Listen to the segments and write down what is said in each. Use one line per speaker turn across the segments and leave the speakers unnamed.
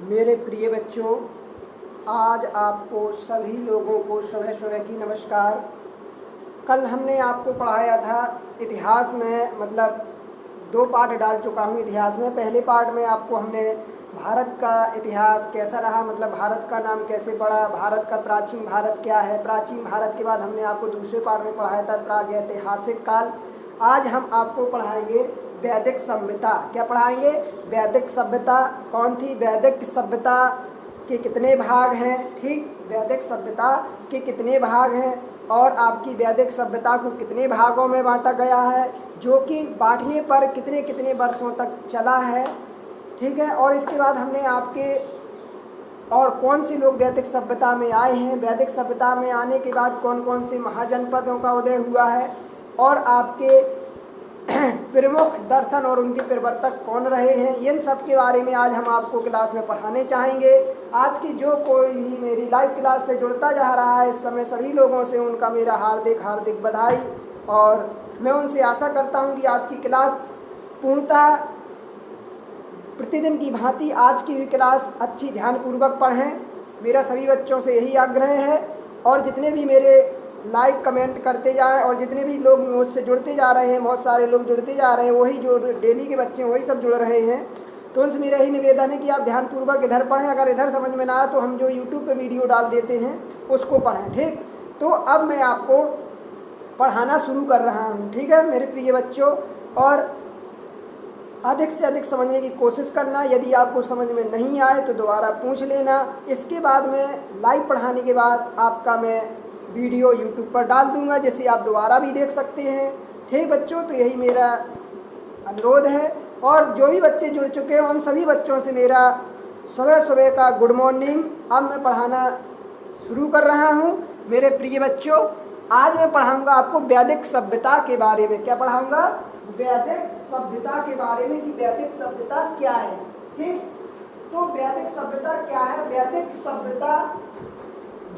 मेरे प्रिय बच्चों, आज आपको सभी लोगों को सुबह सुबह की नमस्कार। कल हमने आपको पढ़ाया था इतिहास में, मतलब 2 पार्ट डाल चुका हूँ इतिहास में। पहले पार्ट में आपको हमने भारत का इतिहास कैसा रहा, मतलब भारत का नाम कैसे पड़ा, भारत का प्राचीन भारत क्या है। प्राचीन भारत के बाद हमने आपको दूसरे पार्ट में पढ़ाया था प्रागैतिहासिक काल। आज हम आपको पढ़ाएंगे वैदिक सभ्यता। क्या पढ़ाएंगे? वैदिक सभ्यता। कौन थी? वैदिक सभ्यता के कितने भाग हैं? ठीक, वैदिक सभ्यता के कितने भाग हैं और आपकी वैदिक सभ्यता को कितने भागों में बांटा गया है, जो कि बांटने पर कितने कितने वर्षों तक चला है। ठीक है, और इसके बाद हमने आपके और कौन से लोग वैदिक सभ्यता में आए हैं, वैदिक सभ्यता में आने के बाद कौन कौन से महाजनपदों का उदय हुआ है, और आपके प्रमुख दर्शन और उनके प्रवर्तक कौन रहे हैं, इन सब के बारे में आज हम आपको क्लास में पढ़ाने चाहेंगे। आज की जो कोई भी मेरी लाइव क्लास से जुड़ता जा रहा है इस समय, सभी लोगों से उनका मेरा हार्दिक हार्दिक बधाई, और मैं उनसे आशा करता हूं कि आज की क्लास पूर्णतः प्रतिदिन की भांति आज की भी क्लास अच्छी ध्यानपूर्वक पढ़ें। मेरा सभी बच्चों से यही आग्रह है, और जितने भी मेरे लाइव कमेंट करते जाएं और जितने भी लोग मुझसे जुड़ते जा रहे हैं, बहुत सारे लोग जुड़ते जा रहे हैं, वही जो डेली के बच्चे हैं वही सब जुड़ रहे हैं, तो उनसे मेरा यही निवेदन है कि आप ध्यानपूर्वक इधर पढ़ें। अगर इधर समझ में ना आए तो हम जो यूट्यूब पे वीडियो डाल देते हैं उसको पढ़ें। ठीक, तो अब मैं आपको पढ़ाना शुरू कर रहा हूँ। ठीक है मेरे प्रिय बच्चों, और अधिक से अधिक समझने की कोशिश करना। यदि आपको समझ में नहीं आए तो दोबारा पूछ लेना। इसके बाद में लाइव पढ़ाने के बाद आपका मैं वीडियो यूट्यूब पर डाल दूंगा, जिसे आप दोबारा भी देख सकते हैं। ठीक बच्चों, तो यही मेरा अनुरोध है, और जो भी बच्चे जुड़ चुके हैं उन सभी बच्चों से मेरा सुबह सुबह का गुड मॉर्निंग। अब मैं पढ़ाना शुरू कर रहा हूँ। मेरे प्रिय बच्चों, आज मैं पढ़ाऊँगा आपको वैदिक सभ्यता के बारे में। क्या पढ़ाऊँगा? वैदिक सभ्यता के बारे में, कि वैदिक सभ्यता क्या है। ठीक, तो वैदिक सभ्यता क्या है? वैदिक सभ्यता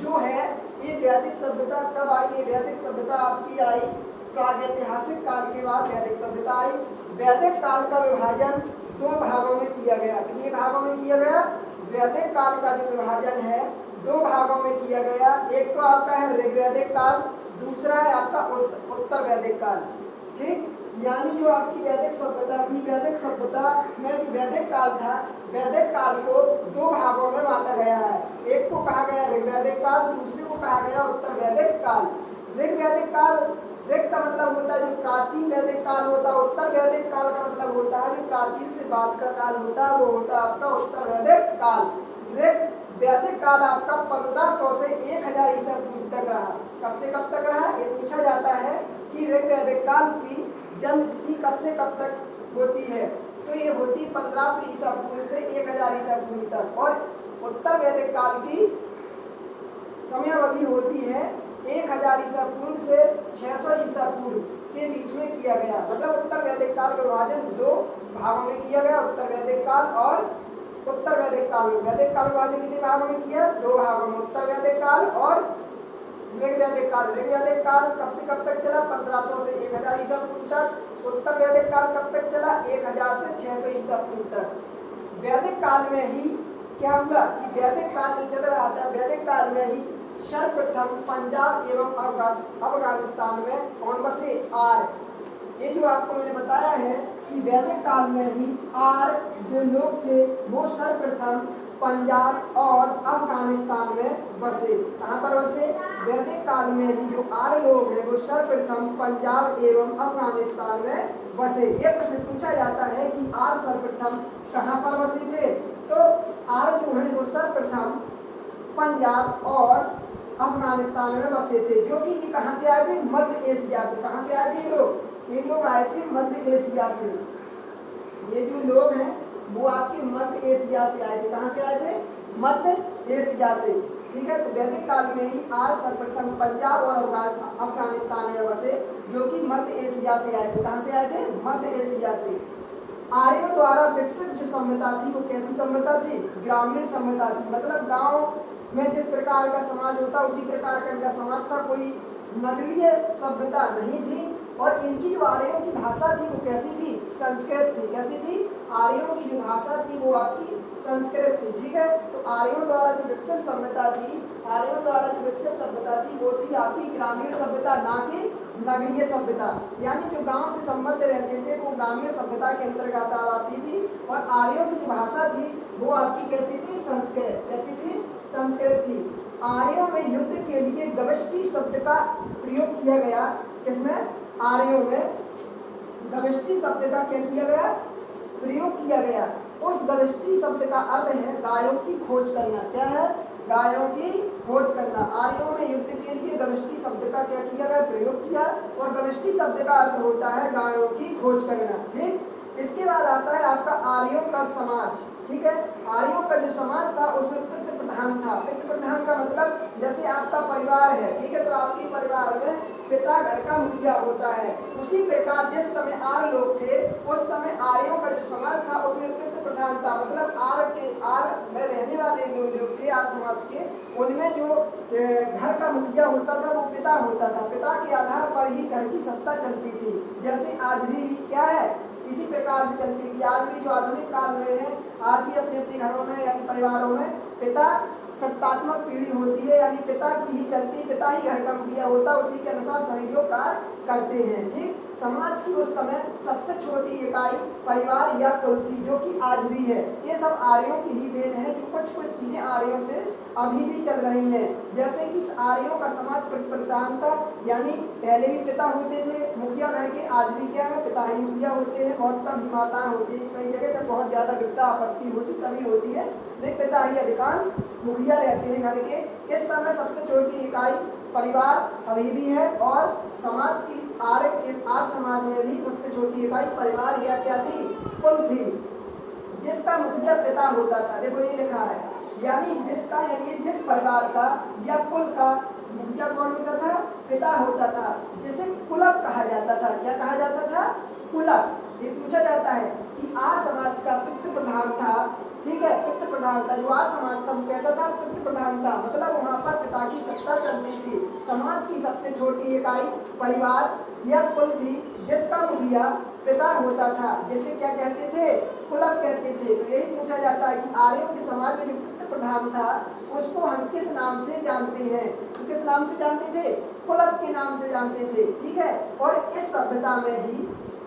जो है, ये वैदिक सभ्यता कब आई? ये वैदिक सभ्यता आपकी आई प्रागैतिहासिक काल के बाद वैदिक सभ्यता आई। वैदिक काल का विभाजन 2 भागों में किया गया। कितने भागों में किया गया? वैदिक काल का जो विभाजन है 2 भागों में किया गया। एक तो आपका है ऋग्वैदिक काल, दूसरा है आपका उत्तर वैदिक काल। ठीक, यानी जो आपकी वैदिक सभ्यता थी, वैदिक सभ्यता में जो वैदिक काल था, वैदिक काल को 2 भागों में बांटा गया है। एक को कहा गया ऋग्वैदिक काल, दूसरे को कहा गया उत्तर वैदिक काल। ऋग्वैदिक काल, ऋग का मतलब होता है जो प्राचीन वैदिक काल होता है, उत्तर वैदिक काल का मतलब होता है जो प्राचीन से बाद का काल होता है, वो होता है आपका उत्तर वैदिक काल। ऋग वैदिक काल आपका 1500 से 1000 ईसा पूर्व तक रहा। कब से कब तक रहा? ये पूछा जाता है कि ऋग वैदिक काल की जन्म तिथि कब से कब तक होती है, तो ये होती 1500 ईसा पूर्व से 1000 ईसा पूर्व तक। और उत्तर वैदिक काल की समयावधि होती है 1000 ईसा पूर्व से 600 ईसा पूर्व के बीच में किया गया। मतलब उत्तर वैदिक काल का विभाजन 2 भागों में किया गया, उत्तर वैदिक काल और उत्तर वैदिक काल। वैदिक काल विभाजन कितने भागों में किया? 2 भागों में, उत्तर वैदिक काल और ऋग्वैदिक काल। ऋग्वैदिक काल कब से कब तक चला? 1500 से 1000 ईसा पूर्व तक। उत्तर वैदिक काल कब तक चला? 1000 से 600 ईसा पूर्व तक। वैदिक काल में ही क्या हुआ कि वैदिक काल जो चल रहा था, वैदिक काल में ही सर्वप्रथम पंजाब एवं अफगानिस्तान में कौन बसे? आर्य। ये जो आपको मैंने बताया है कि वैदिक काल में ही आर्य जो लोग थे वो सर्वप्रथम पंजाब और अफगानिस्तान में बसे। कहाँ पर बसे? वैदिक काल में ही जो आर्य लोग हैं वो सर्वप्रथम पंजाब एवं अफगानिस्तान में बसे। ये प्रश्न पूछा जाता है कि आर्य सर्वप्रथम कहाँ पर बसे थे, तो आर्य जो है वो सर्वप्रथम पंजाब और अफगानिस्तान में बसे थे, जो कि ये कहाँ से आए थे? मध्य एशिया से। कहाँ से आए थे ये लोग? ये लोग आए थे मध्य एशिया से। ये जो लोग हैं वो आपके मध्य एशिया से आए थे। कहाँ से आए थे? मध्य एशिया से। ठीक है, तो वैदिक काल में ही आर्य सर्वप्रथम पंजाब और अफगानिस्तान में बसे, जो कि मध्य एशिया से आए थे। कहाँ से आए थे? मध्य एशिया से। आर्यों द्वारा विकसित जो सभ्यता थी वो कैसी सभ्यता थी? ग्रामीण सभ्यता थी। मतलब गांव में जिस प्रकार का समाज होता उसी प्रकार का इनका समाज था, कोई नगरीय सभ्यता नहीं थी। और इनकी जो आर्यों की भाषा थी वो कैसी थी? संस्कृत थी। कैसी थी? आर्यों की जो भाषा थी वो आपकी संस्कृत थी, ठीक है। तो आर्यों द्वारा जो विकसित सभ्यता थी, आर्यों द्वारा जो विकसित सभ्यता थी वो थी आपकी ग्रामीण सभ्यता, ना कि नगरीय सभ्यता। यानी जो गांव से संबंध रहते थे वो ग्रामीण सभ्यता के अंतर्गत आती थी। और आर्यों की जो भाषा थी वो आपकी कैसी थी? संस्कृत। कैसी थी? संस्कृत थी। आर्यों में युद्ध के लिए गवष्टी शब्द का प्रयोग किया गया। किसमें? आर्यों में गवष्टी शब्द का क्या किया गया? प्रयोग किया गया। उस गवष्टी शब्द का अर्थ है गायों की खोज करना। क्या है? गायों की खोज करना। आर्यों में युद्ध के लिए गवष्टी शब्द का क्या किया गया? प्रयोग किया। और गवष्टी शब्द का अर्थ होता है गायों की खोज करना, ठीक। इसके बाद आता है आपका आर्यों का समाज, ठीक है। आर्यों का जो समाज था उसमें पितृ प्रधान था। पितृ प्रधान का मतलब जैसे आपका परिवार है, ठीक है, तो आपके परिवार में पिता घर का मुखिया होता है। उसी प्रकार जिस समय आर्य लोग थे उस समय आर्यों का जो समाज था उसमें पितृ प्रधान था। मतलब आर्य में रहने वाले लोग जो थे आर्य समाज के, उनमें जो घर का मुखिया होता था वो पिता होता था। पिता के आधार पर ही घर की सत्ता चलती थी। जैसे आज भी क्या है, इसी प्रकार से चलती है कि आज भी जो आधुनिक काल में है, आज भी अपने अपने घरों में यानी परिवारों में पिता सत्तात्मक पीढ़ी होती है, यानी पिता की ही चलती, पिता ही घर का मुखिया होता, उसी के अनुसार सभी लोग कार्य करते हैं, ठीक। समाज की उस समय सबसे छोटी इकाई परिवार या कुल थी, जो कि आज भी है। ये सब आर्यों की ही देन है। जो कुछ कुछ चीजें आर्यों से अभी भी चल रही हैं, जैसे कि आर्यों का समाज प्रधान था, यानी पहले भी पिता होते थे मुखिया घर के, आज भी क्या है, पिता ही मुखिया होते हैं। बहुत कम ही माताएं होती है, कई जगह जब बहुत ज्यादा विपदा आपत्ति होती तभी होती है, लेकिन पिता ही अधिकांश मुखिया रहते हैं घर के। इस समय सबसे छोटी इकाई परिवार अभी भी है। और समाज की आर्य समाज में भी सबसे छोटी इकाई परिवार या क्या थी? कुल थी, जिसका मुखिया पिता होता था। देखो ये लिखा है, यानी जिसका, यानी जिस परिवार का या कुल का मुखिया कौन होता था? पिता होता था, जिसे कुलक कहा जाता था। क्या कहा जाता था? कुलक। ये पूछा जाता है कि आर्य समाज का पितृ प्रधान था, ठीक है, पितृ प्रधान था। जो आर्य समाज का कैसा था? पितृ प्रधान था, मतलब वहाँ पर पिता की सत्ता चलती थी। समाज की सबसे छोटी इकाई परिवार या कुल थी, जिसका मुखिया पिता होता था, जिसे क्या कहते थे? कुलक कहते थे। तो यही पूछा जाता है कि आर्यों के समाज में जो पितृ प्रधान था उसको हम किस नाम से जानते हैं? तो किस नाम से जानते थे? कुलक के नाम से जानते थे, ठीक है। और इस सभ्यता में ही,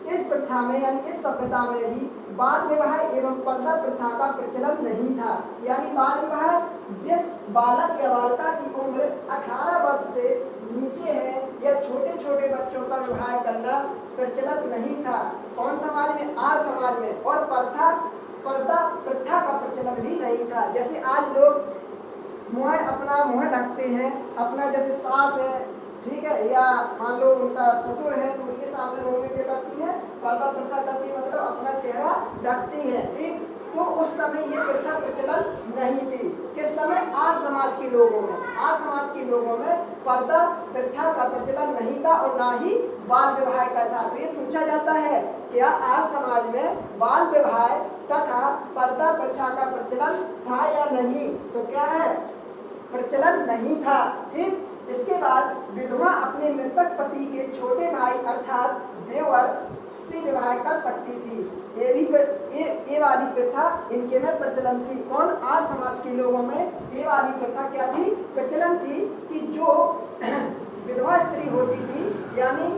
इस प्रथा में, यानी इस सभ्यता में ही बाल विवाह एवं पर्दा प्रथा का प्रचलन नहीं था। यानी बाल विवाह, जिस बालक या बालिका की उम्र 18 वर्ष से नीचे है या छोटे छोटे बच्चों का विवाह करना प्रचलित नहीं था। कौन समाज में? आर्य समाज में। और पर्दा प्रथा का प्रचलन भी नहीं था। जैसे आज लोग अपना मुँह ढकते हैं, अपना जैसे सास है, ठीक है, या मान लो उनका ससुर है तो उनके सामने मुँह में क्या करती है? पर्दा प्रथा करती है, मतलब अपना चेहरा ढकती है, ठीक। तो उस समय ये प्रथा प्रचलन नहीं थी। किस समय? आर्य समाज के लोगों में। आर्य समाज के लोगों में पर्दा प्रथा का प्रचलन नहीं था और ना ही बाल विवाह का था। तो ये पूछा जाता है, क्या आर्य समाज में बाल विवाह तथा पर्दा प्रथा का प्रचलन था या नहीं? तो क्या है? प्रचलन नहीं था, ठीक। इसके बाद विधवा अपने मृतक पति के छोटे भाई अर्थात देवर से विवाह कर सकती थी। ये वाली प्रथा इनके में प्रचलन थी। कौन? आर्य समाज के लोगों में ये वाली प्रथा क्या थी? प्रचलन थी कि जो विधवा स्त्री होती थी, यानी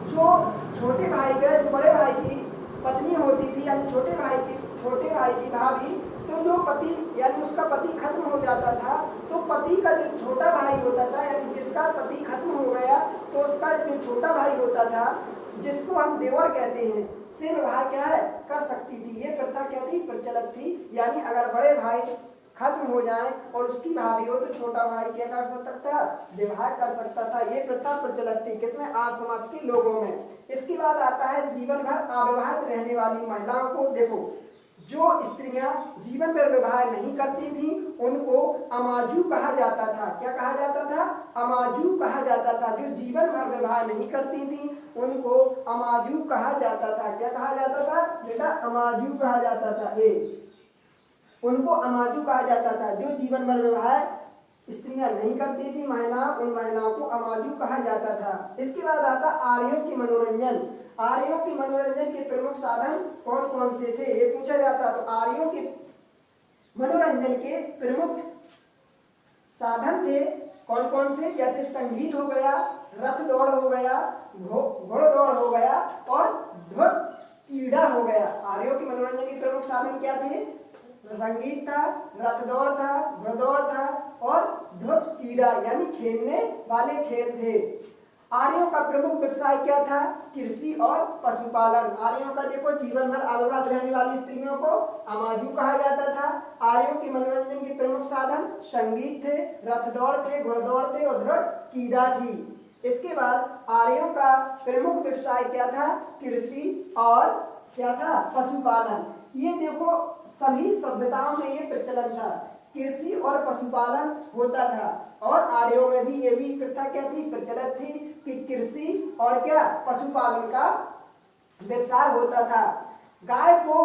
जो छोटे भाई के, जो बड़े भाई की पत्नी होती थी, यानी छोटे भाई की भाभी, तो जो पति, यानी उसका पति खत्म हो जाता था, तो पति का जो छोटा भाई होता था, यानी जिसका पति खत्म हो गया, तो उसका जो छोटा भाई होता था, जिसको हम देवर कहते हैं, से विवाह क्या है? कर सकती थी। ये प्रथा क्या थी? प्रचलित थी। यानी अगर बड़े भाई खत्म हो जाए और उसकी भाभी हो तो छोटा भाई क्या कर सकता था? विवाह कर सकता था। ये प्रथा प्रचलित थी। किसमें? आर्य समाज के लोगों में। इसके बाद आता है जीवन भर अविवाहित रहने वाली महिलाओं को। देखो, जो स्त्रियां जीवन भर विवाह नहीं करती थी उनको अमाजू कहा जाता था। क्या कहा जाता था? अमाजू कहा जाता था। जो जीवन भर विवाह नहीं करती थी उनको अमाजू कहा जाता था। क्या कहा जाता था बेटा? अमाजू कहा जाता था। उनको अमाजू कहा जाता था। जो जीवन भर विवाह स्त्रियां नहीं करती थी, उन महिलाओं को अमाजू कहा जाता था। इसके बाद आता आर्यों की मनोरंजन। आर्यों के मनोरंजन के प्रमुख साधन कौन कौन से थे, ये पूछा जाता। तो आर्यों के मनोरंजन के प्रमुख साधन थे कौन कौन से, जैसे संगीत हो गया, रथ दौड़ हो गया, घोड़दौड़ हो गया और ध्रुव क्रीड़ा हो गया। आर्यों के मनोरंजन के प्रमुख साधन क्या थे, संगीत था, रथ दौड़ था, घोड़दौड़ था और ध्रुव क्रीड़ा यानी खेलने वाले खेल थे। आर्यों का प्रमुख व्यवसाय क्या था, कृषि और पशुपालन। आर्यों का देखो जीवन भर अविवाहित रहने वाली स्त्रियों को अमाजू कहा जाता था। आर्यों के मनोरंजन के प्रमुख साधन संगीत थे, रथ दौड़ थे, घोड़दौड़ थे और ध्रुव क्रीड़ा थी। इसके बाद आर्यों का प्रमुख व्यवसाय क्या था, कृषि और क्या था, पशुपालन। ये देखो सभी सभ्यताओं में ये प्रचलन था, कृषि और पशुपालन होता था। और आर्यों में भी ये भी प्रथा क्या थी, प्रचलित थी कि कृषि और क्या, पशुपालन का व्यवसाय होता था। गाय को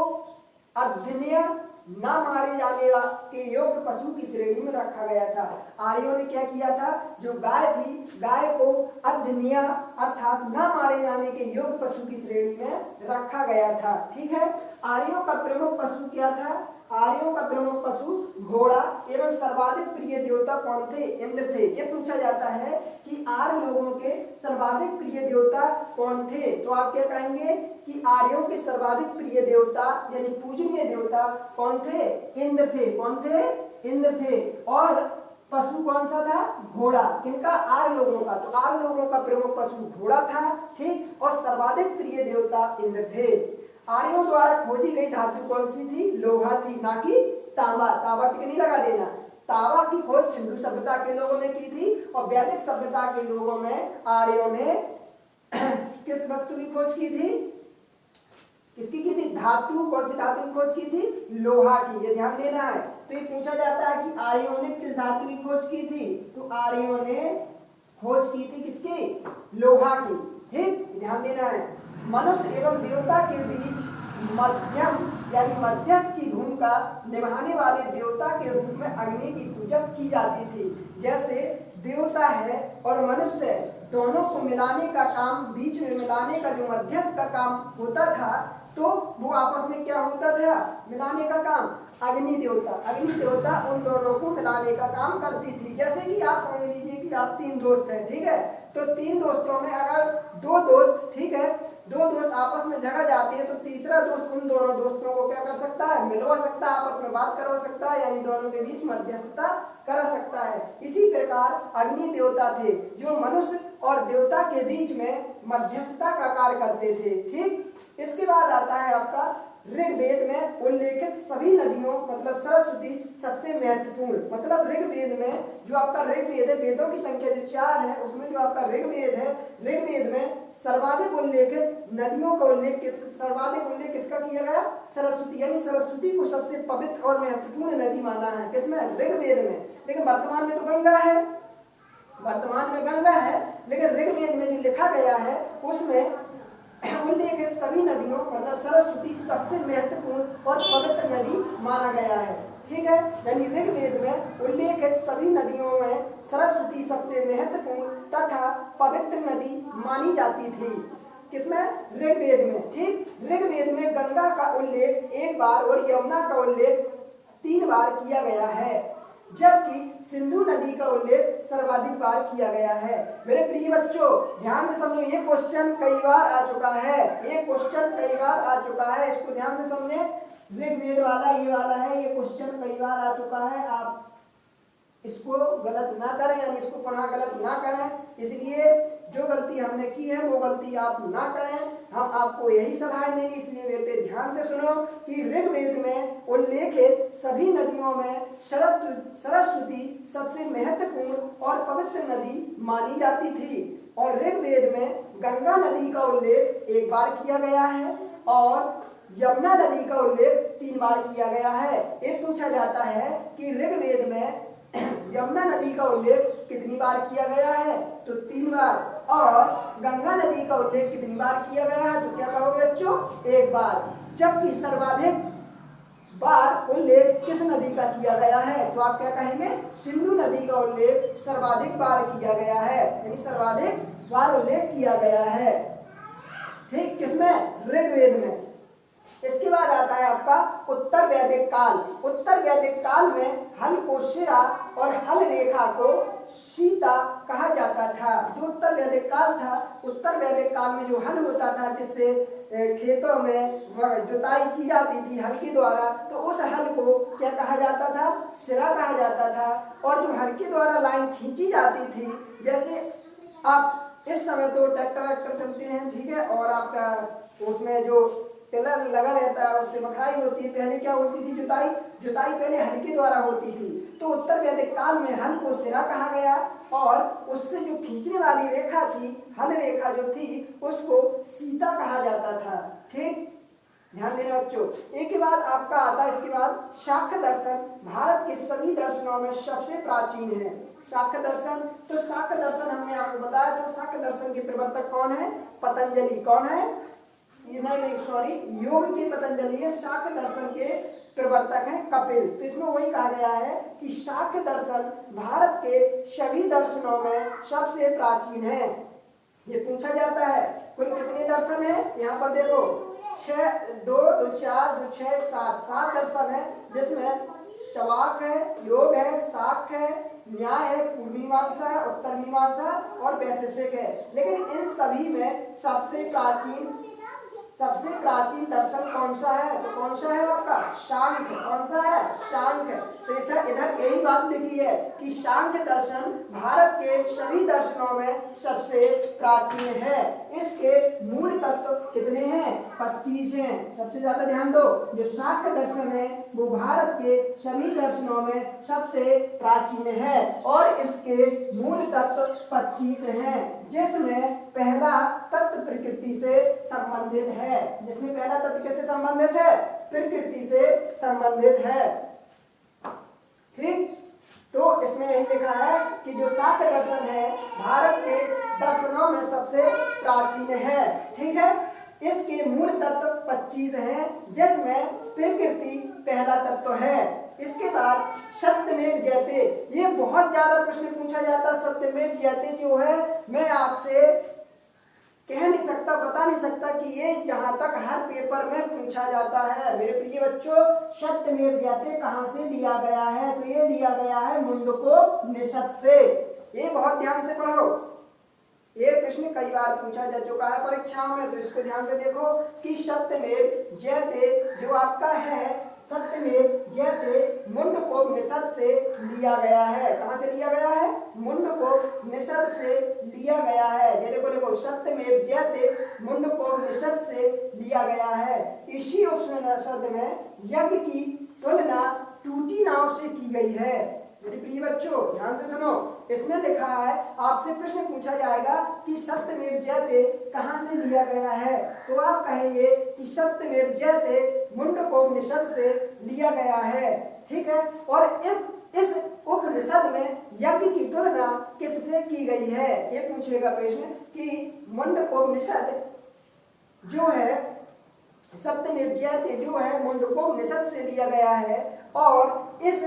अधन्य न मारे जाने के योग्य पशु की श्रेणी में रखा गया था। आर्यों ने क्या किया था, जो गाय थी, गाय को अधन्य अर्थात न मारे जाने के योग्य पशु की श्रेणी में रखा गया था। ठीक है। आर्यों का प्रमुख पशु क्या था, आर्यों का प्रमुख पशु घोड़ा एवं सर्वाधिक प्रिय देवता कौन थे, इंद्र थे। ये पूछा जाता है कि आर्य लोगों के सर्वाधिक प्रिय देवता कौन थे, तो आप क्या कहेंगे कि आर्यों के सर्वाधिक प्रिय देवता यानी पूजनीय देवता कौन थे, इंद्र थे। कौन थे, इंद्र थे। और पशु कौन सा था, घोड़ा। किनका, आर्य लोगों का। तो आर्य लोगों का प्रमुख पशु घोड़ा था। ठीक। और सर्वाधिक प्रिय देवता इंद्र थे। आर्यों द्वारा खोजी गई धातु कौन सी थी, लोहा थी, ना कि तांबा। तांबा टिक नहीं लगा देना। तांबा की खोज सिंधु सभ्यता के लोगों ने की थी और वैदिक सभ्यता के लोगों में आर्यों ने किस वस्तु की खोज की थी, किसकी की थी, धातु। कौन सी धातु की खोज की थी, लोहा की। ये ध्यान देना है। तो ये पूछा जाता है कि आर्यों ने किस धातु की खोज की थी, तो आर्यों ने खोज की थी किसकी, लोहा की। ठीक, ध्यान देना है। मनुष्य एवं देवता के बीच मध्यम यानी मध्यस्थ की भूमिका निभाने वाले देवता के रूप में अग्नि की पूजा की जाती थी। जैसे देवता है और मनुष्य है, दोनों को मिलाने का काम, बीच में मिलाने का जो मध्यस्थ का काम होता था, तो वो आपस में क्या होता था, मिलाने का काम अग्नि देवता। अग्नि देवता उन दोनों को मिलाने का काम करती थी। जैसे कि आप समझ लीजिए कि आप 3 दोस्त हैं, ठीक है। तो 3 दोस्तों में अगर 2 दोस्त, ठीक है, 2 दोस्त आपस में झगड़ जाते हैं, तो तीसरा दोस्त उन दोनों दोस्तों को क्या कर सकता है, मिलवा सकता है, आपस में बात करवा सकता है, यानी दोनों के बीच मध्यस्थता कर सकता है। इसी प्रकार अग्नि देवता थे जो मनुष्य और देवता के बीच में मध्यस्थता का कार्य करते थे। ठीक। इसके बाद आता है आपका ऋग्वेद में उल्लेखित सभी नदियों, मतलब सरस्वती सबसे महत्वपूर्ण। मतलब ऋग्वेद में जो आपका ऋग्वेद है, वेदों की संख्या जो 4 है, उसमें जो आपका ऋग्वेद है, ऋग्वेद में सर्वाधिक उल्लेखित नदियों का उल्लेख सर्वाधिक उल्लेख किसका किया गया, सरस्वती। यानी सरस्वती को सबसे पवित्र और महत्वपूर्ण नदी माना है, किसमें, ऋग्वेद में। लेकिन वर्तमान में तो गंगा है, वर्तमान में गंगा है, लेकिन ऋग्वेद में जो लिखा गया है उसमें उल्लेख है सभी नदियों, मतलब सरस्वती सबसे महत्वपूर्ण और पवित्र नदी माना गया है। ठीक है। यानी ऋग्वेद में उल्लेख है सभी नदियों में सरस्वती सबसे महत्वपूर्ण तथा पवित्र नदी मानी जाती थी। किसमें, ऋग्वेद में। ठीक। ऋग्वेद में गंगा का उल्लेख 1 बार और यमुना का उल्लेख 3 बार किया गया है, जबकि सिंधु नदी का उल्लेख सर्वाधिक बार किया गया है। मेरे प्रिय बच्चों ध्यान से समझो, ये क्वेश्चन कई बार आ चुका है, ये क्वेश्चन कई बार आ चुका है, इसको ध्यान से समझे। ऋग्वेद वाला ये वाला है, ये क्वेश्चन कई बार आ चुका है, आप इसको गलत ना करें, यानी इसको पुनः गलत ना करें। इसलिए जो गलती हमने की है वो गलती आप ना करें, हम आपको यही सलाह देंगे। इसलिए बेटे ध्यान से सुनो कि ऋग्वेद में उल्लेखित सभी नदियों में सरस्वती सबसे महत्वपूर्ण और पवित्र नदी मानी जाती थी। और ऋग्वेद में गंगा नदी का उल्लेख 1 बार किया गया है और यमुना नदी का उल्लेख 3 बार किया गया है। ये पूछा जाता है कि ऋग्वेद में यमुना नदी का उल्लेख कितनी बार किया गया है, तो 3 बार। और गंगा नदी का उल्लेख कितनी बार किया गया है, तो क्या कहोगे बच्चों, 1 बार। जबकि सर्वाधिक बार उल्लेख किस नदी का किया गया है, तो आप क्या कहेंगे, सिंधु नदी का उल्लेख सर्वाधिक बार किया गया है, यानी सर्वाधिक बार उल्लेख किया गया है। ठीक, किसमें? ऋग्वेद में। इसके बाद आता है आपका उत्तर वैदिक काल। उत्तर वैदिक काल में हल को शिरा और हल रेखा को सीता कहा जाता था। जो उत्तर वैदिक काल था, उत्तर वैदिक काल में जो हल होता था जिससे खेतों में जुताई की जाती थी हल के द्वारा, तो उस हल को क्या कहा जाता था? शिरा कहा जाता था। और जो हल के द्वारा लाइन खींची जाती थी, जैसे आप इस समय तो ट्रैक्टर चलते हैं, ठीक है, और आपका उसमें जो टेलर लगा रहता है उससे बखराई होती है। पहले क्या होती थी? जुताई पहले हल के द्वारा होती थी। तो उत्तर वैदिक काल में हल को सिरा कहा गया और उससे जो खींचने वाली रेखा थी, हल रेखा जो थी, उसको सीता कहा जाता था। ठीक, ध्यान देना बच्चों। एक के बाद आपका आता है, इसके बाद शाक्य दर्शन भारत के सभी दर्शनों में सबसे प्राचीन है। शाक्य दर्शन, तो शाक्य दर्शन हमने आपको बताया था, शाक्य दर्शन के प्रवर्तक कौन है? पतंजलि। कौन है? नहीं सॉरी, योग के पतंजलि है। शाक्य दर्शन के प्रवर्तक हैं कपिल। तो इसमें वही कहा गया है कि शाक्य दर्शन भारत के सभी दर्शनों में सबसे प्राचीन है। ये पूछा जाता है कुल कितने दर्शन है? यहाँ पर देखो 6, 2, 2, 4, 2, 6, 7 दर्शन है, जिसमें चवाक है, योग है, शाक्य है, न्याय है, पूर्व मीमांसा है, उत्तर मीमांसा और वैशेषिक है। लेकिन इन सभी में सबसे प्राचीन दर्शन कौन सा है? तो कौन सा है आपका? सांख्य। कौन सा है? सांख्य। तो ऐसा इधर यही बात लिखी है कि सांख्य दर्शन भारत के सभी दर्शनों में सबसे प्राचीन है। इसके मूल तत्व कितने हैं? 25 हैं। सबसे ज्यादा ध्यान दो, जो सांख्य दर्शन है वो भारत के सभी दर्शनों में सबसे प्राचीन है और इसके मूल तत्व 25 हैं, जिसमें पहला तत्व प्रकृति से संबंधित है। जिसमें पहला तत्व कैसे संबंधित है? प्रकृति से संबंधित है। ठीक, तो इसमें यही लिखा है कि जो शाक्य दर्शन है भारत के दर्शनों में सबसे प्राचीन है। ठीक है, इसके मूल तत्व 25 हैं, जिसमें प्रकृति पहला तत्व है। इसके बाद सत्यमेव जयते, ये बहुत ज्यादा प्रश्न पूछा जाता। सत्यमेव जयते जो है, मैं आपसे कह नहीं सकता, बता नहीं सकता कि ये जहां तक हर पेपर में पूछा जाता है। मेरे प्रिय बच्चों, सत्यमेव जयते कहां से लिया गया है? तो ये लिया गया है मुंडकोपनिषद से। ये बहुत ध्यान से पढ़ो, ये प्रश्न कई बार पूछा जा चुका है परीक्षाओं में, तो इसको ध्यान से देखो कि सत्यमेव जयते जो आपका है, सत्यमेव जयते मुंडकोपनिषद से लिया गया है। कहां से लिया गया है? मुंडकोपनिषद से लिया गया है। ये देखो सत्यमेव जयते मुंडकोपनिषद से लिया गया है। इसी उपनिषद में यज्ञ की तुलना टूटी नाव से की गई है। मेरे प्रिय बच्चों ध्यान से सुनो, इसमें लिखा है, आपसे प्रश्न पूछा जाएगा कि सत्यमेव जयते कहां से लिया गया है, तो आप कहेंगे कि सत्यमेव जयते मुंडकोपनिषद से लिया गया है। ठीक है, और इस उपनिषद में यज्ञ की तुलना किससे की गई है? ये पूछेगा प्रश्न कि मुंडकोपनिषद जो है, सत्यमेव जयते जो है मुंडकोपनिषद से लिया गया है, और इस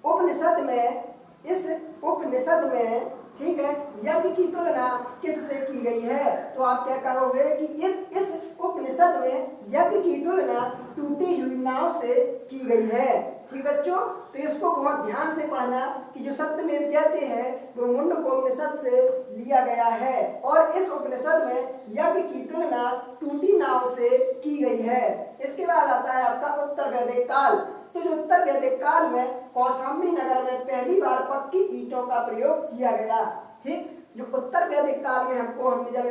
उपनिषद में ठीक है, यज्ञ की तुलना किससे की गई है? तो आप क्या कहोगे कि इस उपनिषद में यज्ञ की तुलना टूटी हुई नाव से की गई है। ठीक बच्चों, तो इसको बहुत ध्यान से पढ़ना कि जो सत्यमेव जयते हैं वो मुंडकोपनिषद से लिया गया है और इस उपनिषद में यज्ञ की तुलना टूटी नाव से की गई है। इसके बाद आता है आपका उत्तर वैदिक काल। तो जो उत्तर वैदिक काल में कौशाम्बी नगर में पहली बार पक्की ईंटों का प्रयोग किया गया। ठीक, जो उत्तर वैदिक काल में हमने जब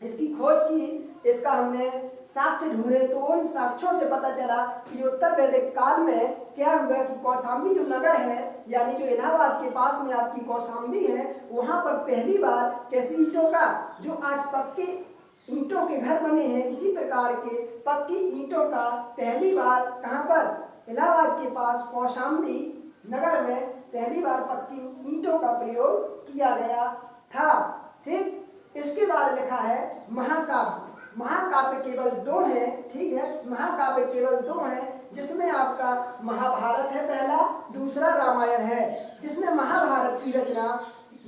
इसकी खोज की, इसका हमने साक्ष्य ढूंढे, तो उन साक्ष्यों से पता चला कि उत्तर वैदिक काल में क्या हुआ कि कौशाम्बी जो नगर है, यानी जो इलाहाबाद के पास में आपकी कौशाम्बी है, वहां पर पहली बार कैसी ईंटों का, जो आज पक्के ईंटों के घर बने हैं, इसी प्रकार के पक्की ईंटों का पहली बार कहां पर? इलाहाबाद के पास कौशाम्बी नगर में पहली बार पक्की ईंटों का प्रयोग किया गया था। ठीक, इसके बाद लिखा है महाकाव्य। महाकाव्य केवल 2 हैं। ठीक है, महाकाव्य केवल 2 हैं, जिसमें आपका महाभारत है पहला, दूसरा रामायण है। जिसमें महाभारत की रचना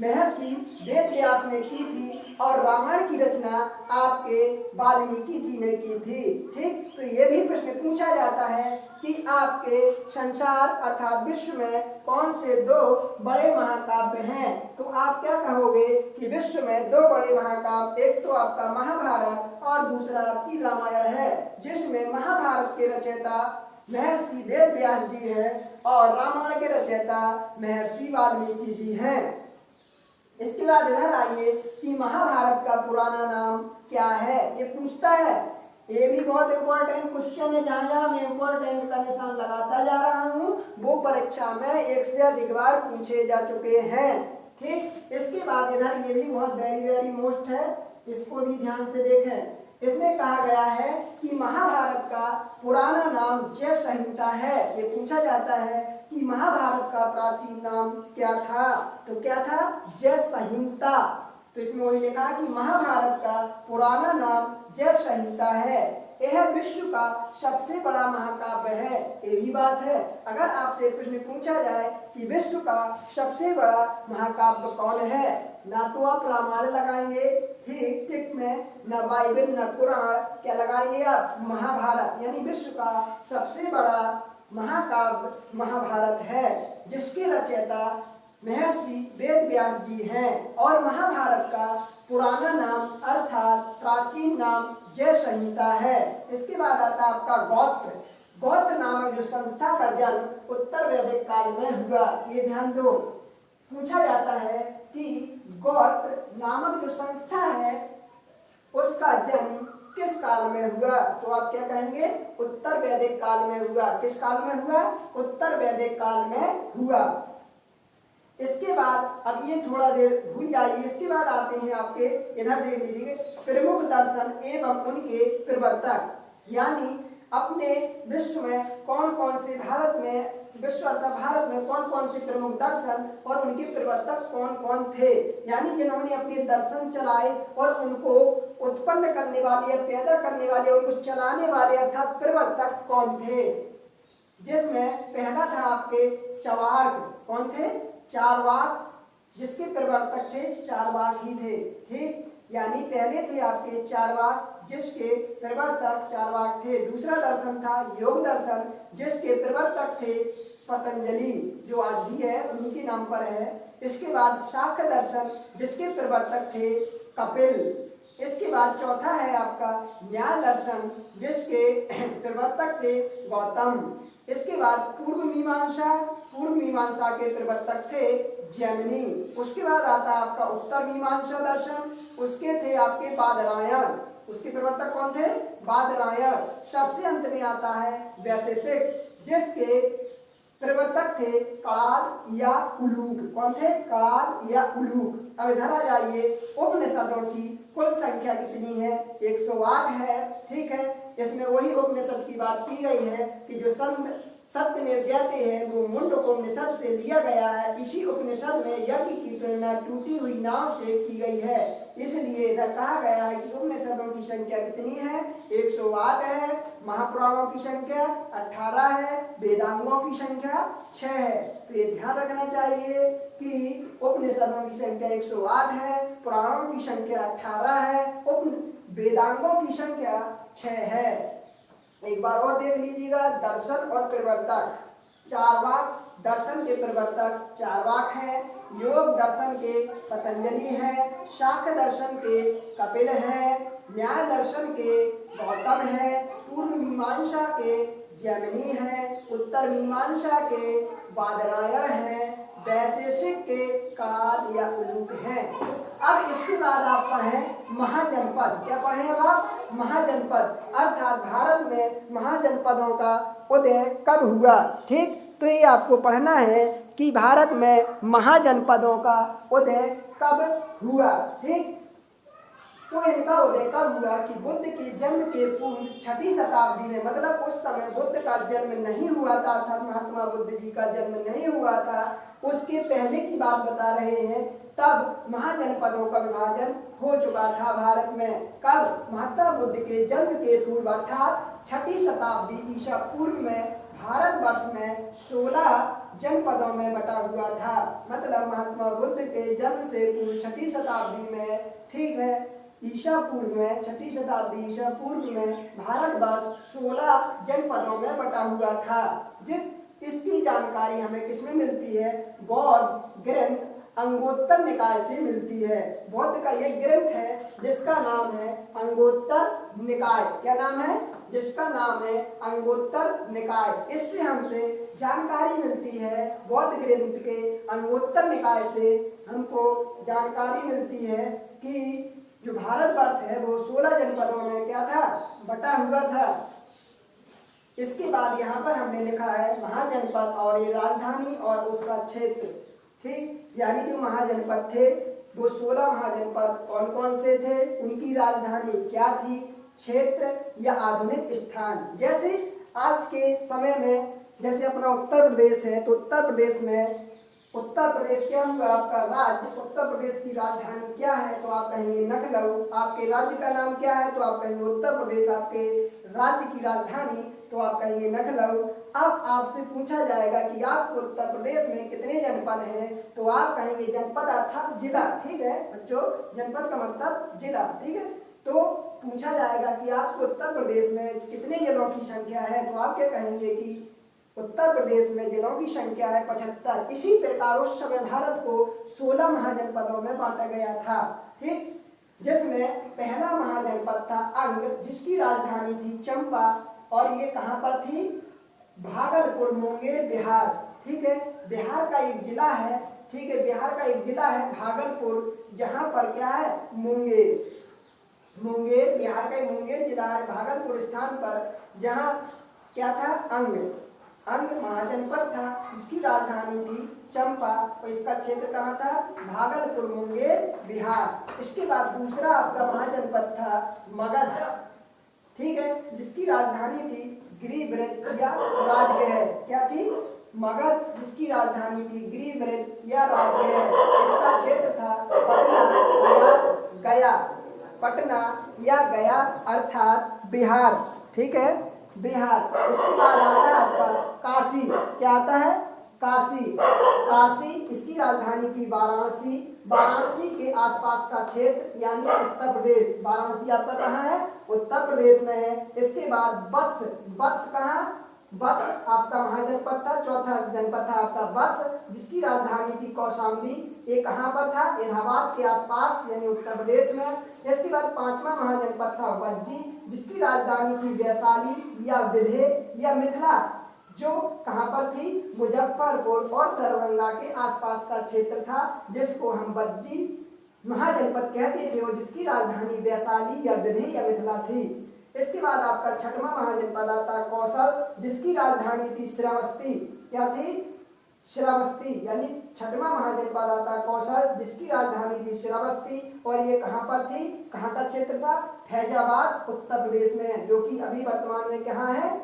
महर्षि वेद व्यास ने की थी और रामायण की रचना आपके वाल्मीकि जी ने की थी। ठीक, तो ये भी प्रश्न पूछा जाता है कि आपके संसार अर्थात विश्व में कौन से दो बड़े महाकाव्य हैं। तो आप क्या कहोगे कि विश्व में दो बड़े महाकाव्य, एक तो आपका महाभारत और दूसरा आपकी रामायण है, जिसमें महाभारत के रचयिता महर्षि वेद व्यास जी हैं और रामायण के रचयिता महर्षि वाल्मीकि जी हैं। इसके बाद इधर आइए कि महाभारत का पुराना नाम क्या है, ये पूछता है। ये भी बहुत इंपॉर्टेंट क्वेश्चन है, जहां जहां मैं इंपॉर्टेंट का निशान लगाता जा रहा हूं वो परीक्षा में एक से अधिक बार पूछे जा चुके हैं। ठीक, इसके बाद इधर ये भी बहुत वेरी मोस्ट है, इसको भी ध्यान से देखें। इसमें कहा गया है कि महाभारत का पुराना नाम जय संहिता है। ये पूछा जाता है कि महाभारत का प्राचीन नाम क्या था, तो क्या था, जय संहिता। तो इसमें वही लिखा कि महाभारत का पुराना नाम जय संहिता है। यह विश्व का सबसे बड़ा महाकाव्य है, ये भी बात है। अगर आपसे प्रश्न पूछा जाए कि विश्व का सबसे बड़ा महाकाव्य कौन है, ना तो आप रामायण लगाएंगे ठीक टिक में, न बाइबल न कुरान, क्या लगाएंगे आप, महाभारत। यानी विश्व का सबसे बड़ा महाकाव्य महाभारत है, जिसके रचयिता महर्षि वेद व्यास जी हैं। और महाभारत का पुराना नाम अर्थात प्राचीन नाम जय संहिता है। इसके बाद आता है आपका गोत्र। गोत्र नामक जो संस्था का जन्म उत्तर वैदिक काल में हुआ, ये ध्यान दो। पूछा जाता है कि गोत्र नामक जो संस्था है उसका जन्म किस काल में हुआ, तो आप क्या कहेंगे, उत्तर वैदिक काल में हुआ। किस काल में हुआ, उत्तर वैदिक काल में हुआ। इसके बाद अब ये थोड़ा देर भूल जाइए, इसके बाद आते हैं आपके, इधर देख लीजिए, प्रमुख दर्शन एवं उनके प्रवर्तक। यानी अपने विश्व में कौन कौन से, भारत में विश्व अर्थात भारत में कौन कौन से प्रमुख दर्शन और उनके प्रवर्तक कौन कौन थे। यानी जिन्होंने अपने दर्शन चलाए और उनको उत्पन्न करने वाले, पैदा करने वाले, उनको चलाने वाले अर्थात प्रवर्तक कौन थे। जिसमें पहला था आपके चवार्क। कौन थे, चारवाक, जिसके प्रवर्तक थे चारवाक ही थे। ठीक, यानी पहले थे आपके चारवाक, जिसके प्रवर्तक चारवाक थे। दूसरा दर्शन था योग दर्शन, जिसके प्रवर्तक थे पतंजलि, जो आज भी है उनके नाम पर है। इसके बाद शाक्य दर्शन, जिसके प्रवर्तक थे कपिल। इसके बाद चौथा है आपका न्याय दर्शन, जिसके प्रवर्तक थे गौतम। इसके बाद पूर्व मीमांसा के प्रवर्तक थे जैमिनी। उसके बाद आता आपका उत्तर मीमांसा दर्शन, उसके थे आपके बादरायण। उसके प्रवर्तक कौन थे, बादरायण। सबसे अंत में आता है वैशेषिक, जिसके प्रवर्तक थे काल या उलूक। कौन थे, काल या उलूक। अब इधर आ जाइए, उपनिषदों की कुल संख्या कितनी है, 108 है। ठीक है, इसमें वही उपनिषद की बात की गई है कि जो संत सत्य में कहते हैं वो मुंड उपनिषद से लिया गया है। इसी उपनिषद में यज्ञ की तुलना टूटी हुई नाव से की गई है। इसलिए इधर कहा गया है कि उपनिषदों की संख्या कितनी है, 108 है। महापुराणों की संख्या 18 है, वेदांगों की संख्या 6 है। तो ये ध्यान रखना चाहिए कि उपनिषदों की संख्या 108 है, पुराणों की संख्या 18 है, वेदांगों की संख्या 6 है। एक बार और देख लीजिएगा, दर्शन और प्रवर्तक। चारवाक दर्शन के प्रवर्तक चारवाक हैं, योग दर्शन के पतंजलि हैं, शाक्य दर्शन के कपिल हैं, न्याय दर्शन के गौतम हैं, पूर्व मीमांसा के जैमिनी हैं, उत्तर मीमांसा के बादरायण हैं, वैशेषिक के काल या उलूक हैं। अब इसके बाद आप पढ़ें महाजनपद। क्या पढ़ें अब आप, महाजनपद, अर्थात भारत में महाजनपदों का उदय कब हुआ। ठीक, तो ये आपको पढ़ना है कि भारत में महाजनपदों का उदय कब हुआ। ठीक, तो इनका उदय कब हुआ कि बुद्ध के जन्म के पूर्व 6ठी शताब्दी में, मतलब उस समय बुद्ध का जन्म नहीं हुआ था, अर्थात महात्मा बुद्ध जी का जन्म नहीं हुआ था, उसके पहले की बात बता रहे हैं। तब महाजनपदों का विभाजन हो चुका था भारत में। कब, महात्मा बुद्ध के जन्म के पूर्व अर्थात 6ठी शताब्दी ईसा पूर्व में भारतवर्ष में 16 जनपदों में बटा हुआ था। मतलब महात्मा बुद्ध के जन्म से पूर्व 6ठी शताब्दी में, ठीक है, ईसा पूर्व में 6ठी शताब्दी ईसा पूर्व में भारतवर्ष 16 जनपदों में बटा हुआ था। इसकी जानकारी हमें किसमें मिलती है? बौद्ध ग्रंथ अंगोत्तर निकाय से मिलती है। बौद्ध का एक ग्रंथ है जिसका नाम है अंगोत्तर निकाय। क्या नाम है? जिसका नाम है अंगोत्तर निकाय। इससे हमसे जानकारी मिलती है, बौद्ध ग्रंथ के अंगोत्तर निकाय से हमको जानकारी मिलती है कि जो भारतवर्ष है वो 16 जनपदों में क्या था? बटा हुआ था। इसके बाद यहाँ पर हमने लिखा है महाजनपद और ये राजधानी और उसका क्षेत्र। ठीक, यानी जो महाजनपद थे वो 16 महाजनपद कौन कौन से थे, उनकी राजधानी क्या थी, क्षेत्र या आधुनिक स्थान। जैसे आज के समय में जैसे अपना उत्तर प्रदेश है, तो उत्तर प्रदेश में उत्तर प्रदेश क्या हुआ? आपका राज्य। उत्तर प्रदेश की राजधानी क्या है? तो आप कहेंगे लखनऊ। आपके राज्य का नाम क्या है? तो आप कहेंगे उत्तर प्रदेश। आपके राज्य की राजधानी तो आप कहेंगे लखनऊ। अब आपसे पूछा जाएगा कि आपको उत्तर प्रदेश में कितने जनपद हैं, तो आप कहेंगे जनपद अर्थात जिला। ठीक है बच्चों, जनपद का मतलब जिला। ठीक है, तो पूछा जाएगा कि आपको उत्तर प्रदेश में कितने जिलों की संख्या है, तो आप क्या कहेंगे कि उत्तर प्रदेश में जिलों की संख्या है 75। इसी प्रकार उस समय भारत को 16 महाजनपदों में बांटा गया था। ठीक, जिसमें पहला महाजनपद था अंग, जिसकी राजधानी थी चंपा, और ये कहाँ पर थी? भागलपुर, मुंगेर, बिहार। ठीक है, बिहार का एक जिला है। ठीक है, बिहार का एक जिला है भागलपुर, जहां पर क्या है? मुंगेर। मुंगेर बिहार का एक मुंगेर जिला है भागलपुर स्थान पर, जहां क्या था? अंग महाजनपद था, जिसकी राजधानी थी चंपा, और इसका क्षेत्र कहाँ था? भागलपुर, मुंगेर, बिहार। इसके बाद दूसरा आपका महाजनपद था मगध। ठीक है, जिसकी राजधानी थी गिरिब्रज या राजगृह। क्या थी? मगध, जिसकी राजधानी थी गिरिब्रज या राजगृह। इसका क्षेत्र था पटना या गया। पटना या गया अर्थात बिहार। ठीक है, बिहार। इसके बाद आता है आपका काशी। क्या आता है? काशी। काशी, इसकी राजधानी थी वाराणसी। वाराणसी के आसपास का क्षेत्र यानी उत्तर प्रदेश। वाराणसी आपका कहाँ है? उत्तर प्रदेश में है। इसके बाद वत्स। वत्स कहाँ? वत्स आपका महाजनपद था, चौथा जनपद था आपका वत्स, जिसकी राजधानी थी कौशाम्बी। ये कहाँ पर था? इलाहाबाद के आसपास यानी उत्तर प्रदेश में। इसके बाद पांचवा महाजनपद था वज्जी, जिसकी राजधानी थी वैशाली या विधे या मिथिला, जो कहाँ पर थी? मुजफ्फरपुर और दरभंगा के आसपास का क्षेत्र था, जिसको हम वज्जी महाजनपद कहते थे, और जिसकी राजधानी वैशाली या विधे या मिथिला थी। इसके बाद आपका छठवां महाजनपद आता है कौशल, जिसकी राजधानी थी श्रावस्ती। क्या थी? श्रावस्ती। यानी छठवां महाजनपद आता है कौशल, जिसकी राजधानी थी श्रावस्ती, और ये कहाँ पर थी? कहाँ का क्षेत्र था? फैजाबाद, उत्तर प्रदेश में, जो कि अभी वर्तमान में कहाँ है?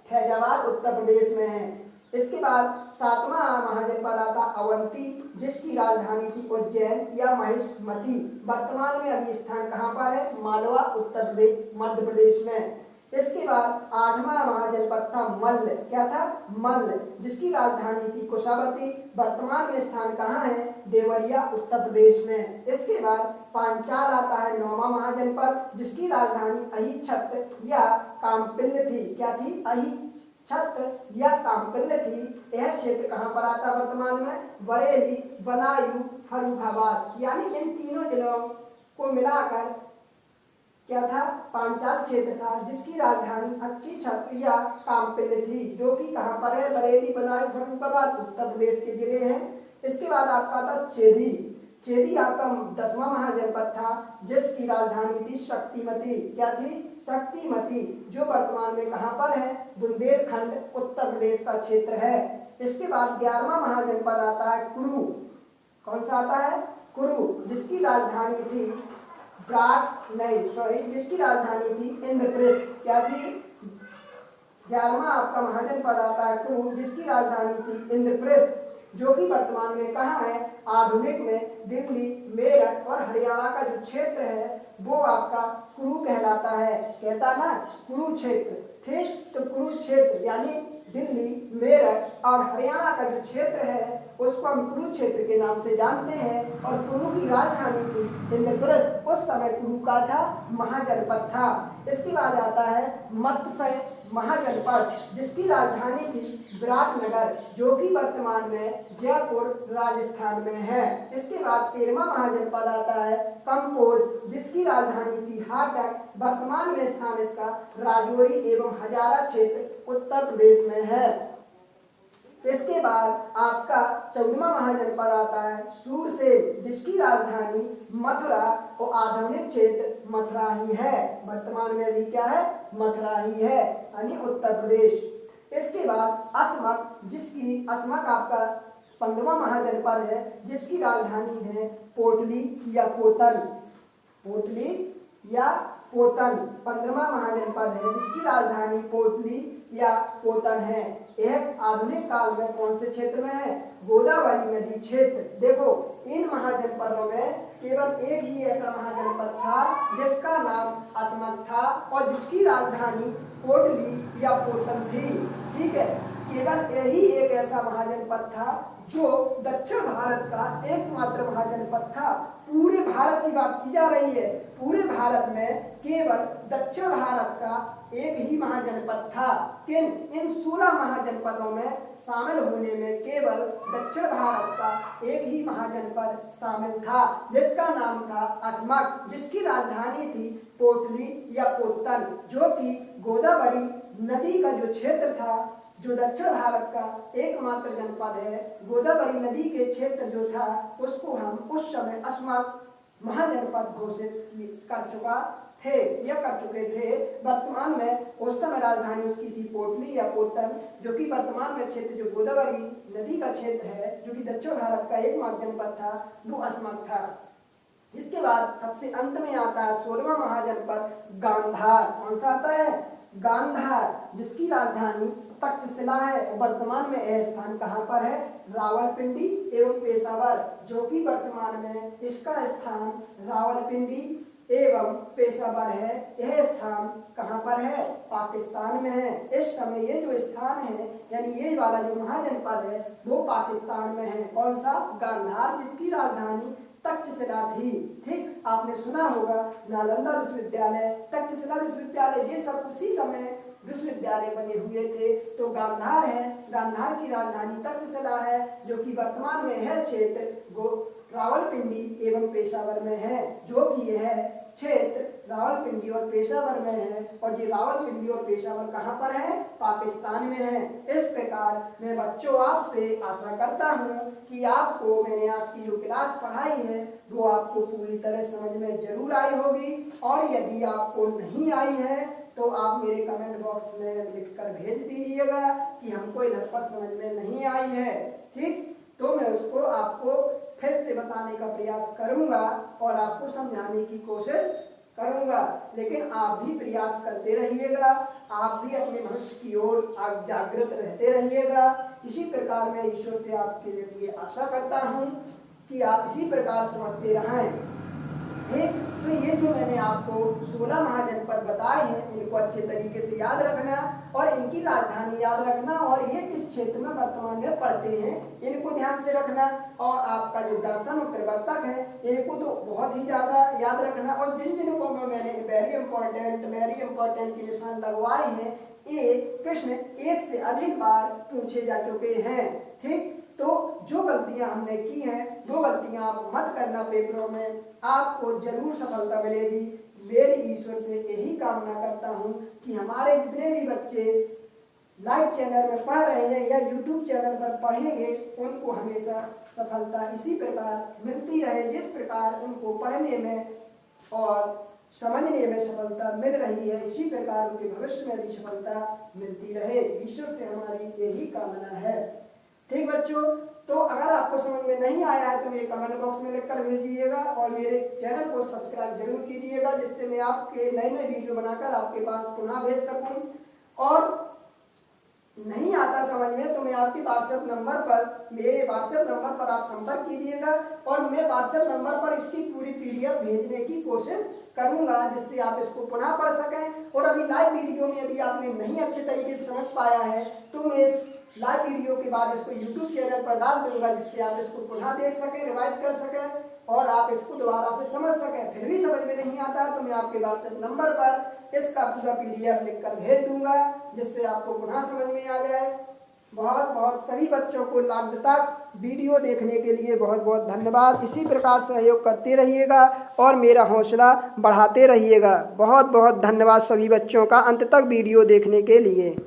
फैजाबाद, उत्तर प्रदेश में है। इसके बाद सातवां महाजनपद आता अवंती, जिसकी राजधानी थी उज्जैन या महिष्मती। वर्तमान में अभी स्थान कहाँ पर है? मालवा, उत्तर प्रदेश, मध्य प्रदेश में। इसके बाद आठवां महाजनपद था मल्ल। क्या था? मल्ल, जिसकी राजधानी थी कुशावती। वर्तमान में स्थान कहाँ है? देवरिया, उत्तर प्रदेश में। इसके बाद पांचाल आता है नौवां महाजनपद, जिसकी राजधानी अहिच्छत्र या कामपिल्य थी। क्या थी? अहिच्छत्र या कामपिल्य थी। यह क्षेत्र कहाँ पर आता वर्तमान में? बरेली, बदायूं, फर्रुखाबाद। यानी इन तीनों जिलों को मिलाकर क्या था? पांचाल क्षेत्र था, जिसकी राजधानी अहिच्छत्र या कामपिल्य थी, जो कि कहाँ पर है? बरेली, बदायूं, फर्रुखाबाद, उत्तर प्रदेश के जिले हैं। इसके बाद आपका था चेदी। चेदी आपका 10वां महाजनपद था, जिसकी राजधानी थी शक्तिमती। क्या थी? शक्तिमती, जो वर्तमान में कहाँ पर है? बुंदेलखंड, उत्तर प्रदेश का क्षेत्र है। इसके बाद 11वां महाजनपद आता है कुरु। कौन सा आता है? कुरु, जिसकी राजधानी थी जिसकी राजधानी थी इंद्रप्रस्थ। क्या थी? 11वां आपका महाजनपद आता है कुरु, जिसकी राजधानी थी इंद्रप्रस्थ, जो कि वर्तमान में कहाँ है? आधुनिक में दिल्ली, मेरठ और हरियाणा का जो क्षेत्र है वो आपका कुरु कहलाता है। कहता ना कुरु क्षेत्र। ठीक, तो कुरु क्षेत्र यानी दिल्ली, मेरठ और हरियाणा का जो क्षेत्र है उसको हम कुरु क्षेत्र के नाम से जानते हैं। और कुरु की राजधानी थी इंद्रप्रस्थ। उस समय कुरु का था महाजनपद था। इसके बाद आता है मत्स्य महाजनपद, जिसकी राजधानी थी विराटनगर, जो कि वर्तमान में जयपुर राजस्थान में है। इसके बाद 13वां महाजनपद आता है कंपोज, जिसकी राजधानी थी हाटक, वर्तमान में स्थान इसका राजौरी एवं हजारा क्षेत्र उत्तर प्रदेश में है। इसके बाद आपका 14वां महाजनपद आता है सूरसेन, जिसकी राजधानी मथुरा और आधुनिक क्षेत्र मथुरा ही है। वर्तमान में भी क्या है? मथुरा ही है, यानी उत्तर प्रदेश। इसके बाद असमक, जिसकी असमक आपका 15वां महाजनपद है, जिसकी राजधानी है पोटली या पोतन। पोटली या पोतन 15वां महाजनपद है, जिसकी राजधानी पोटली या पोतन है। यह आधुनिक काल में कौन से क्षेत्र में है? गोदावरी नदी क्षेत्र। देखो, इन महाजनपदों में केवल एक ही ऐसा महाजनपद था जिसका नाम असमक था और जिसकी राजधानी पोटली या पोतन थी। ठीक है, केवल यही एक ऐसा महाजनपद था जो दक्षिण भारत का एकमात्र महाजनपद था। पूरे भारत की बात की जा रही है, पूरे भारत में केवल दक्षिण भारत का एक ही महाजनपद था। किन इन 16 महाजनपदों में शामिल होने में केवल दक्षिण भारत का एक ही महाजनपद शामिल था, जिसका नाम था असमक, जिसकी राजधानी थी पोटली या पोतन, जो कि गोदावरी नदी का जो क्षेत्र था, जो दक्षिण भारत का एकमात्र जनपद है, गोदावरी नदी के क्षेत्र जो था उसको हम उस समय असमक महाजनपद घोषित कर चुके थे। वर्तमान में उस समय राजधानी उसकी थी पोटली या पोतन, जो कि वर्तमान में क्षेत्र जो गोदावरी नदी का क्षेत्र है, जो कि दक्षिण भारत का एकमात्र जनपद था, वो असमक था। इसके बाद सबसे अंत में आता है 16वां महाजनपद गांधार। कौन सा आता है? गांधार, जिसकी राजधानी तक्षशिला है। वर्तमान में यह स्थान कहाँ पर है? रावलपिंडी एवं पेशावर, जो कि वर्तमान में इसका स्थान रावलपिंडी एवं पेशावर है। यह स्थान कहाँ पर है? पाकिस्तान में है। इस समय ये जो स्थान है, यानी ये वाला जो महाजनपद है, वो पाकिस्तान में है। कौन सा? गांधार, जिसकी राजधानी तक्षशिला थी। ठीक, आपने सुना होगा नालंदा विश्वविद्यालय, तक्षशिला विश्वविद्यालय, ये सब उसी समय विश्वविद्यालय बने हुए थे। तो गांधार है, गांधार की राजधानी तक्षशिला है, जो कि वर्तमान में यह क्षेत्र रावलपिंडी एवं पेशावर में है, जो कि यह क्षेत्र रावलपिंडी और पेशावर में है। और ये रावलपिंडी और पेशावर कहाँ पर है? पाकिस्तान में है। इस प्रकार मैं बच्चों आपसे आशा करता हूँ कि आपको मैंने आज की जो क्लास पढ़ाई है वो आपको पूरी तरह समझ में जरूर आई होगी। और यदि आपको नहीं आई है तो आप मेरे कमेंट बॉक्स में लिखकर भेज दीजिएगा कि हमको इधर पर समझ में नहीं आई है। ठीक, तो मैं उसको आपको फिर से बताने का प्रयास करूंगा और आपको समझाने की कोशिश करूंगा। लेकिन आप भी प्रयास करते रहिएगा, आप भी अपने भविष्य की ओर जागृत रहते रहिएगा। इसी प्रकार मैं ईश्वर से आपके लिए आशा करता हूं कि आप इसी प्रकार समझते रहें। ठीक, तो ये जो मैंने आपको 16 महाजनपद बताए हैं, इनको अच्छे तरीके से याद रखना और इनकी राजधानी याद रखना और ये किस क्षेत्र में वर्तमान में पड़ते हैं, इनको ध्यान से रखना। और आपका जो दर्शन और प्रवर्तक है, इनको तो बहुत ही ज्यादा याद रखना। और जिन जिनको मैंने वेरी इंपॉर्टेंट के निशान लगवाए हैं, ये प्रश्न एक से अधिक बार पूछे जा चुके हैं। ठीक, तो जो गलतियां हमने की हैं वो गलतियां आप मत करना पेपरों में, आपको जरूर सफलता मिलेगी। मेरी ईश्वर से यही कामना करता हूं कि हमारे जितने भी बच्चे लाइव चैनल में पढ़ रहे हैं या यूट्यूब चैनल पर पढ़ेंगे, उनको हमेशा सफलता इसी प्रकार मिलती रहे जिस प्रकार उनको पढ़ने में और समझने में सफलता मिल रही है। इसी प्रकार उनके भविष्य में भी सफलता मिलती रहे, ईश्वर से हमारी यही कामना है। ठीक बच्चों, तो अगर आपको समझ में नहीं आया है तो मेरे कमेंट बॉक्स में लिखकर भेजिएगा और मेरे चैनल को सब्सक्राइब जरूर कीजिएगा, जिससे मैं आपके नए वीडियो बनाकर आपके पास पुनः भेज सकूं। और नहीं आता समझ में तो मैं आपके व्हाट्सएप नंबर पर, मेरे व्हाट्सएप नंबर पर आप संपर्क कीजिएगा और मैं व्हाट्सएप नंबर पर इसकी पूरी पीडीएफ भेजने की कोशिश करूंगा, जिससे आप इसको पुनः पढ़ सकें। और अभी लाइव वीडियो में यदि आपने नहीं अच्छे तरीके से समझ पाया है तो मैं लाइव वीडियो के बाद इसको यूट्यूब चैनल पर डाल दूंगा, जिससे आप इसको पुनः देख सकें, रिवाइज कर सकें और आप इसको दोबारा से समझ सकें। फिर भी समझ में नहीं आता तो मैं आपके व्हाट्सएप नंबर पर इसका पूरा पीडीएफ लिखकर भेज दूंगा, जिससे आपको पुनः समझ में आ जाए। बहुत बहुत सभी बच्चों को लास्ट तक वीडियो देखने के लिए बहुत बहुत धन्यवाद। इसी प्रकार सहयोग करते रहिएगा और मेरा हौसला बढ़ाते रहिएगा। बहुत बहुत धन्यवाद सभी बच्चों का अंत तक वीडियो देखने के लिए।